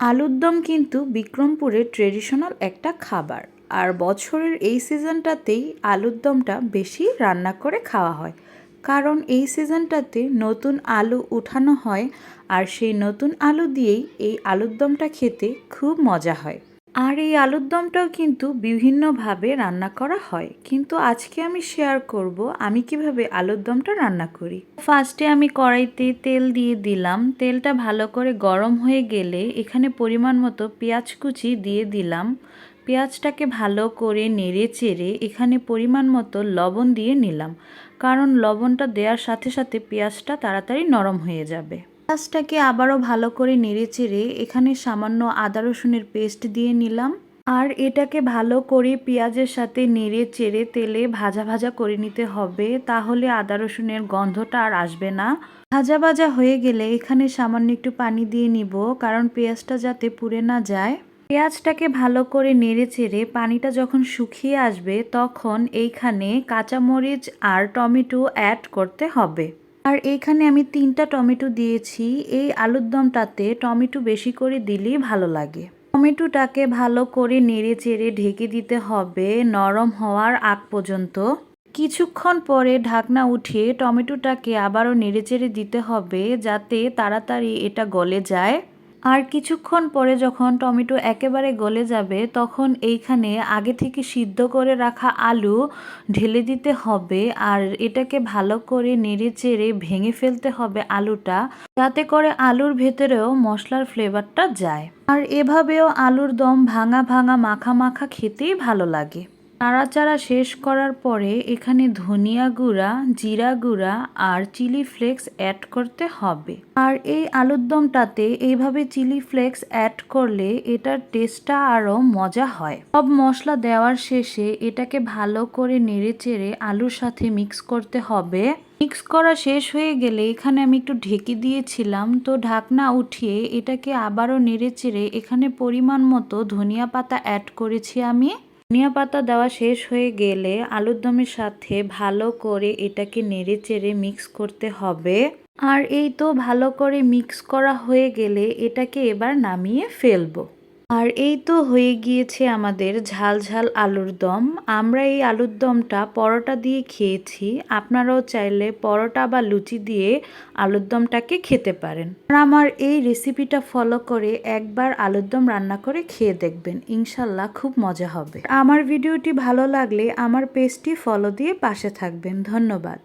আলুর দম কিন্তু বিক্রমপুরের ট্রেডিশনাল একটা খাবার। আর বছরের এই সিজনটাতেই আলুর দমটা বেশি রান্না করে খাওয়া হয়, কারণ এই সিজনটাতে নতুন আলু উঠানো হয় আর সেই নতুন আলু দিয়েই এই আলুর দমটা খেতে খুব মজা হয়। আর এই আলুর দমটাও কিন্তু বিভিন্নভাবে রান্না করা হয়, কিন্তু আজকে আমি শেয়ার করব আমি কিভাবে আলুর দমটা রান্না করি। ফার্স্টে আমি কড়াইতে তেল দিয়ে দিলাম। তেলটা ভালো করে গরম হয়ে গেলে এখানে পরিমাণ মতো পেঁয়াজ কুচি দিয়ে দিলাম। পেঁয়াজটাকে ভালো করে নেড়ে চেড়ে এখানে পরিমাণ মতো লবণ দিয়ে নিলাম, কারণ লবণটা দেওয়ার সাথে সাথে পেঁয়াজটা তাড়াতাড়ি নরম হয়ে যাবে। পেঁয়াজটাকে আবারও ভালো করে নেড়েচেড়ে এখানে সামান্য আদা রসুনের পেস্ট দিয়ে নিলাম। আর এটাকে ভালো করে পেঁয়াজের সাথে নেড়ে চেড়ে তেলে ভাজা ভাজা করে নিতে হবে, তাহলে আদা রসুনের গন্ধটা আর আসবে না। ভাজা ভাজা হয়ে গেলে এখানে সামান্য একটু পানি দিয়ে নিব, কারণ পেঁয়াজটা যাতে পুড়ে না যায়। পেঁয়াজটাকে ভালো করে নেড়ে চেড়ে পানিটা যখন শুকিয়ে আসবে তখন এইখানে কাঁচামরিচ আর টমেটো অ্যাড করতে হবে। আর এইখানে আমি 3টা টমেটো দিয়েছি। এই আলুর দমটাতে টমেটো বেশি করে দিলেই ভালো লাগে। টমেটোটাকে ভালো করে নেড়ে চেড়ে ঢেকে দিতে হবে নরম হওয়ার আগ পর্যন্ত। কিছুক্ষণ পরে ঢাকনা উঠিয়ে টমেটোটাকে আবারও নেড়ে চেড়ে দিতে হবে, যাতে তাড়াতাড়ি এটা গলে যায়। আর কিছুক্ষণ পরে যখন টমেটো একেবারে গলে যাবে তখন এইখানে আগে থেকে সিদ্ধ করে রাখা আলু ঢেলে দিতে হবে। আর এটাকে ভালো করে নেড়ে চেড়ে ভেঙে ফেলতে হবে আলুটা, যাতে করে আলুর ভেতরেও মশলার ফ্লেভারটা যায়। আর এভাবেও আলুর দম ভাঙা ভাঙা মাখা মাখা খেতেই ভালো লাগে। নাড়াচাড়া শেষ করার পরে এখানে ধনিয়া গুঁড়া, জিরা গুঁড়া আর চিলি ফ্লেক্স অ্যাড করতে হবে। আর এই আলুর দমটাতে এইভাবে চিলি ফ্লেক্স অ্যাড করলে এটার টেস্টটা আরও মজা হয়। সব মশলা দেওয়ার শেষে এটাকে ভালো করে নেড়েচেড়ে আলুর সাথে মিক্স করতে হবে। মিক্স করা শেষ হয়ে গেলে এখানে আমি একটু ঢেকে দিয়েছিলাম, তো ঢাকনা উঠিয়ে এটাকে আবারও নেড়েচেড়ে এখানে পরিমাণ মতো ধনিয়া পাতা অ্যাড করেছি আমি। ধনিয়া পাতা দেওয়া শেষ হয়ে গেলে আলুর দমের সাথে ভালো করে এটাকে নেড়েচেড়ে মিক্স করতে হবে। আর এই তো ভালো করে মিক্স করা হয়ে গেলে এটাকে এবার নামিয়ে ফেলবো। আর এই তো হয়ে গিয়েছে আমাদের ঝাল ঝাল আলুর দম। আমরা এই আলুর দমটা পরোটা দিয়ে খেয়েছি, আপনারাও চাইলে পরোটা বা লুচি দিয়ে আলুর দমটাকে খেতে পারেন। আর আমার এই রেসিপিটা ফলো করে একবার আলুর দম রান্না করে খেয়ে দেখবেন, ইনশাল্লাহ খুব মজা হবে। আমার ভিডিওটি ভালো লাগলে আমার পেজটি ফলো দিয়ে পাশে থাকবেন। ধন্যবাদ।